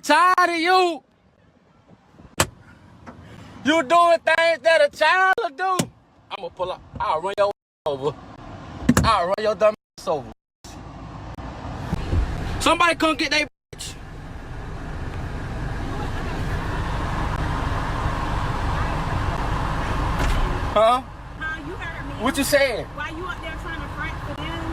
Tired of you. You doing things that a child will do. I'ma pull up. I'll run your over. I'll run your dumb ass over. Somebody come get that bitch. Huh? You heard me. What you saying? Why you up there trying to front for them?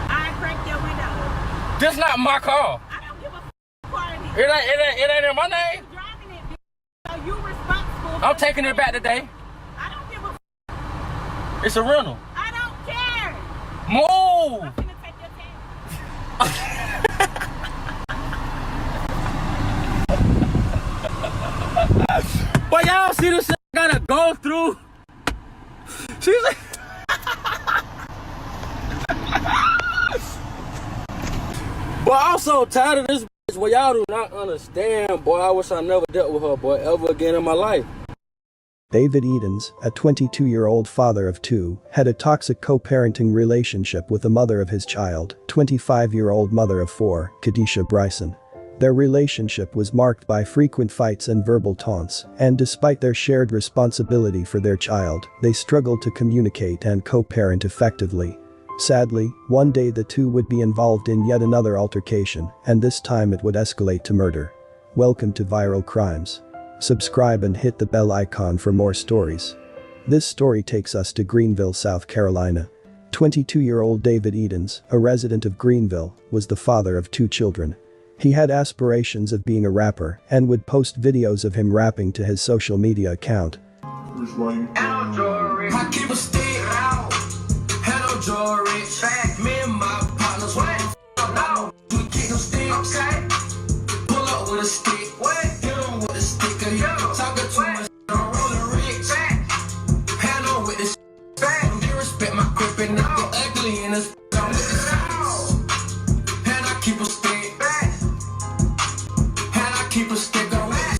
I cracked your window. This not my car. I don't give a part of It ain't in my name. You driving it, bitch. So you responsible. I'm taking it back today. I don't give a It's a rental. I don't care. Move. I'm finna take your tax. But y'all see this shit I gotta go through? She's like, but I'm so tired of this bitch. Well, y'all do not understand, boy. I wish I never dealt with her, boy, ever again in my life. David Edens, a 22-year-old father of two, had a toxic co-parenting relationship with the mother of his child, 25-year-old mother of four, Kadisha Bryson. Their relationship was marked by frequent fights and verbal taunts, and despite their shared responsibility for their child, they struggled to communicate and co-parent effectively. Sadly, one day the two would be involved in yet another altercation, and this time it would escalate to murder. Welcome to Viral Crimes. Subscribe and hit the bell icon for more stories. This story takes us to Greenville, South Carolina. 22-year-old David Edens, a resident of Greenville, was the father of two children. He had aspirations of being a rapper and would post videos of him rapping to his social media account. I keep a stick out, hello jewelry, me and my partners, now we keep them sticks, pull up with a stick, hit them with a sticker, talking too much, I'm rolling rich, hand on with this you respect my grip and I get ugly in this, I'm with this and I keep a stick, and I keep a stick on it.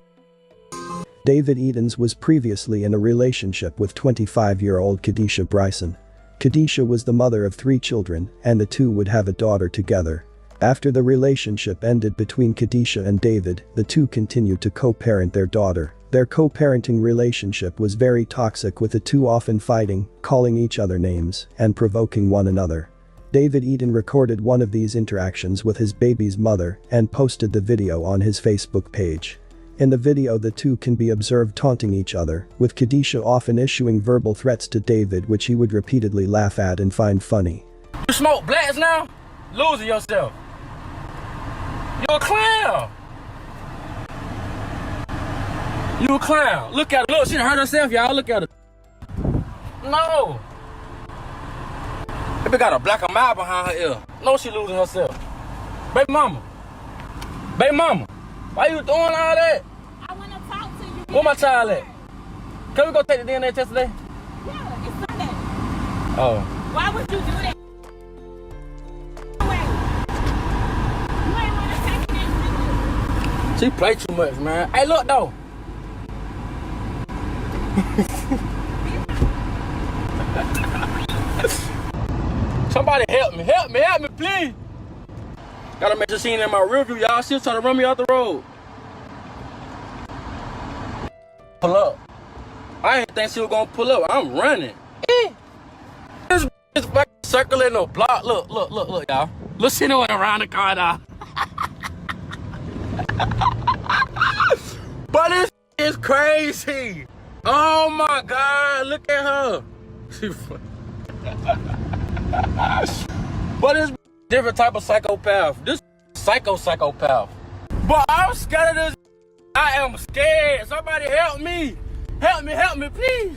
David Edens was previously in a relationship with 25-year-old Kadisha Bryson. Kadisha was the mother of three children, and the two would have a daughter together. After the relationship ended between Kadisha and David, the two continued to co-parent their daughter. Their co-parenting relationship was very toxic, with the two often fighting, calling each other names, and provoking one another. David Eden recorded one of these interactions with his baby's mother and posted the video on his Facebook page. In the video, the two can be observed taunting each other, with Kadisha often issuing verbal threats to David which he would repeatedly laugh at and find funny. You smoke blacks now? Losing yourself. You a clown. You a clown. Look at her. Look, she done hurt herself, y'all. Look at her. No. Baby got a black mile behind her ear. No, she losing herself. Baby mama. Baby mama. Why you doing all that? I wanna talk to you. Where my child at? Can we go take the DNA test today? Yeah, it's Sunday. Oh. Why would you do that? Wait. You ain't wanna take it. She play too much, man. Hey, look though. Somebody help me, please. Gotta make sure she ain't in my rear view, y'all. She's trying to run me off the road. Pull up. I didn't think she was gonna pull up. I'm running. This is fucking circling the block. Look, y'all. Look, she went around the car now. But this is crazy. Oh my God, look at her. She but this different type of psychopath. This psychopath. But I'm scared of this. I am scared. Somebody help me. Help me, please.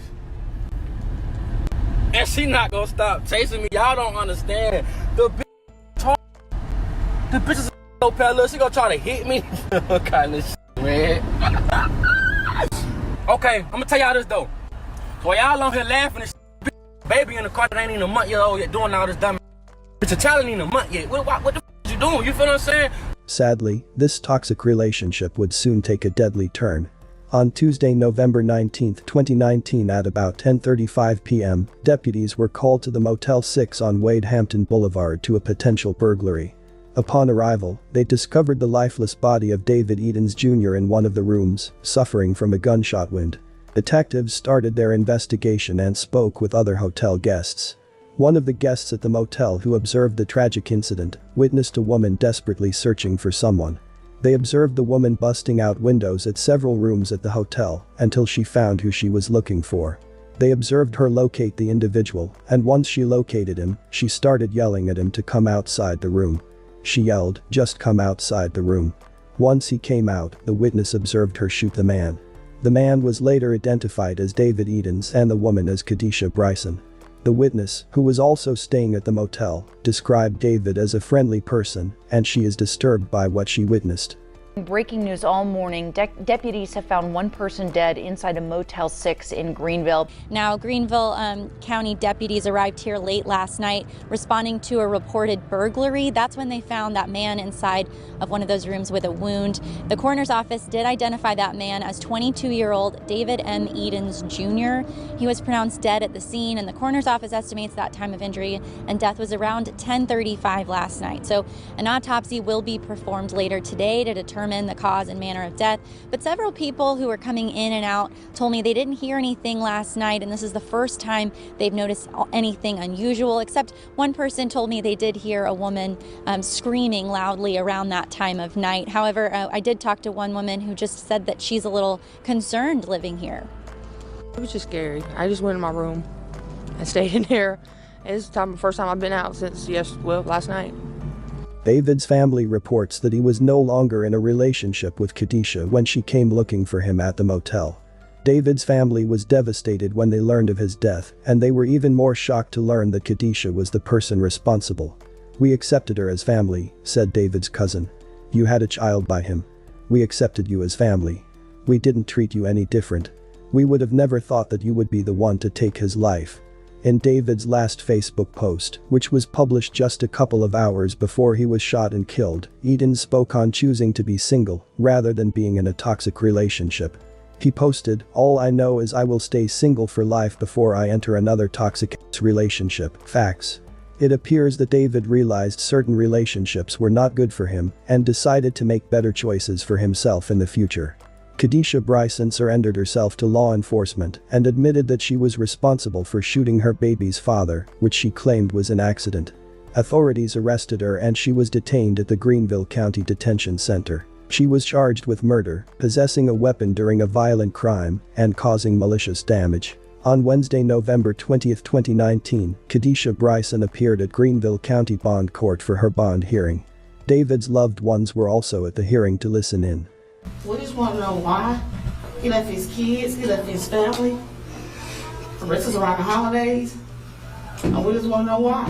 And she not gonna stop chasing me. Y'all don't understand. The bitch is a psychopath. Look, she gonna try to hit me. What kind of shit, man? Okay, I'm gonna tell y'all this though. So while y'all on here laughing and shit, baby in the car that ain't even a month old yet doing all this dumb. It's a child ain't even a month yet. What the f you doing? You feel what I'm saying? Sadly, this toxic relationship would soon take a deadly turn. On Tuesday, November 19, 2019 at about 10:35 p.m., deputies were called to the Motel 6 on Wade Hampton Boulevard to a potential burglary. Upon arrival, they discovered the lifeless body of David Edens Jr. in one of the rooms, suffering from a gunshot wound. Detectives started their investigation and spoke with other hotel guests. One of the guests at the motel who observed the tragic incident witnessed a woman desperately searching for someone. They observed the woman busting out windows at several rooms at the hotel until she found who she was looking for. They observed her locate the individual, and once she located him, she started yelling at him to come outside the room. She yelled, "Just come outside the room." Once he came out, the witness observed her shoot the man. The man was later identified as David Edens and the woman as Kadisha Bryson. The witness, who was also staying at the motel, described David as a friendly person, and she is disturbed by what she witnessed. Breaking news all morning. Deputies have found one person dead inside a Motel 6 in Greenville. Now, Greenville County deputies arrived here late last night responding to a reported burglary. That's when they found that man inside of one of those rooms with a wound. The coroner's office did identify that man as 22-year-old David M. Edens Jr. He was pronounced dead at the scene, and the coroner's office estimates that time of injury and death was around 10:35 last night. So an autopsy will be performed later today to determine the cause and manner of death. But several people who were coming in and out told me they didn't hear anything last night, and this is the first time they've noticed anything unusual, except one person told me they did hear a woman screaming loudly around that time of night. However, I did talk to one woman who just said that she's a little concerned living here. It was just scary. I just went in my room and stayed in there. It's the first time I've been out since last night. David's family reports that he was no longer in a relationship with Kadisha when she came looking for him at the motel. David's family was devastated when they learned of his death, and they were even more shocked to learn that Kadisha was the person responsible. "We accepted her as family," said David's cousin. "You had a child by him. We accepted you as family. We didn't treat you any different. We would have never thought that you would be the one to take his life." In David's last Facebook post, which was published just a couple of hours before he was shot and killed, Edens spoke on choosing to be single rather than being in a toxic relationship. He posted, "All I know is I will stay single for life before I enter another toxic relationship. Facts." It appears that David realized certain relationships were not good for him and decided to make better choices for himself in the future. Kadisha Bryson surrendered herself to law enforcement and admitted that she was responsible for shooting her baby's father, which she claimed was an accident. Authorities arrested her and she was detained at the Greenville County Detention Center. She was charged with murder, possessing a weapon during a violent crime, and causing malicious damage. On Wednesday, November 20, 2019, Kadisha Bryson appeared at Greenville County Bond Court for her bond hearing. David's loved ones were also at the hearing to listen in. We just want to know why he left his kids, he left his family. The rest is around the holidays, and we just want to know why.